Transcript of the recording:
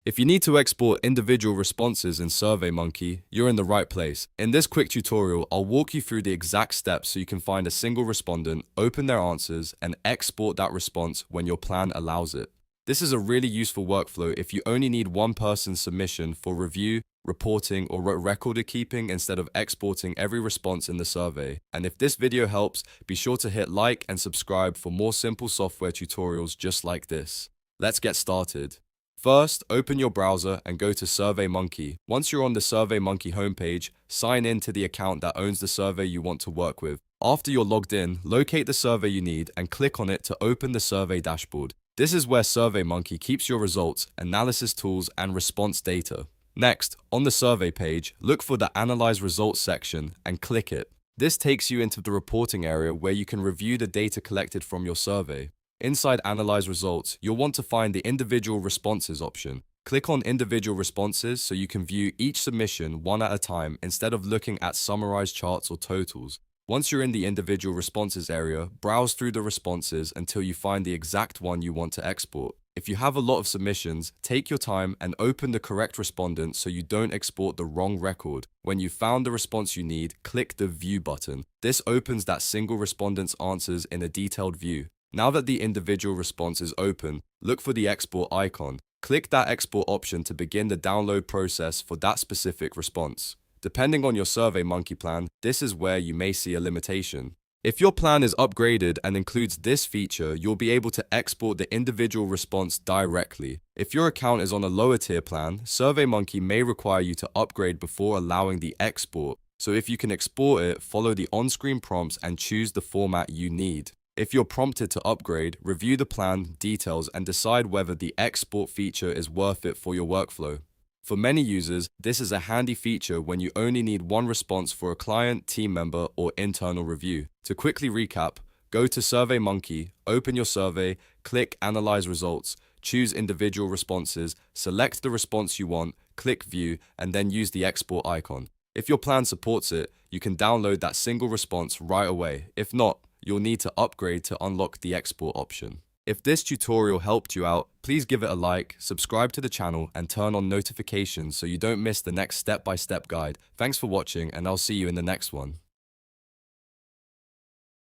If you need to export individual responses in SurveyMonkey, you're in the right place. In this quick tutorial, I'll walk you through the exact steps so you can find a single respondent, open their answers, and export that response when your plan allows it. This is a really useful workflow if you only need one person's submission for review, reporting, or record keeping instead of exporting every response in the survey. And if this video helps, be sure to hit like and subscribe for more simple software tutorials just like this. Let's get started. First, open your browser and go to SurveyMonkey. Once you're on the SurveyMonkey homepage, sign in to the account that owns the survey you want to work with. After you're logged in, locate the survey you need and click on it to open the survey dashboard. This is where SurveyMonkey keeps your results, analysis tools, and response data. Next, on the survey page, look for the Analyze Results section and click it. This takes you into the reporting area where you can review the data collected from your survey. Inside Analyze Results, you'll want to find the Individual Responses option. Click on Individual Responses so you can view each submission one at a time instead of looking at summarized charts or totals. Once you're in the Individual Responses area, browse through the responses until you find the exact one you want to export. If you have a lot of submissions, take your time and open the correct respondent so you don't export the wrong record. When you've found the response you need, click the View button. This opens that single respondent's answers in a detailed view. Now that the individual response is open, look for the export icon. Click that export option to begin the download process for that specific response. Depending on your SurveyMonkey plan, this is where you may see a limitation. If your plan is upgraded and includes this feature, you'll be able to export the individual response directly. If your account is on a lower tier plan, SurveyMonkey may require you to upgrade before allowing the export. So if you can export it, follow the on-screen prompts and choose the format you need. If you're prompted to upgrade, review the plan details and decide whether the export feature is worth it for your workflow. For many users, this is a handy feature when you only need one response for a client, team member, or internal review. To quickly recap, go to SurveyMonkey, open your survey, click Analyze Results, choose Individual Responses, select the response you want, click View, and then use the export icon. If your plan supports it, you can download that single response right away. If not, you'll need to upgrade to unlock the export option. If this tutorial helped you out, please give it a like, subscribe to the channel, and turn on notifications so you don't miss the next step-by-step guide. Thanks for watching, and I'll see you in the next one.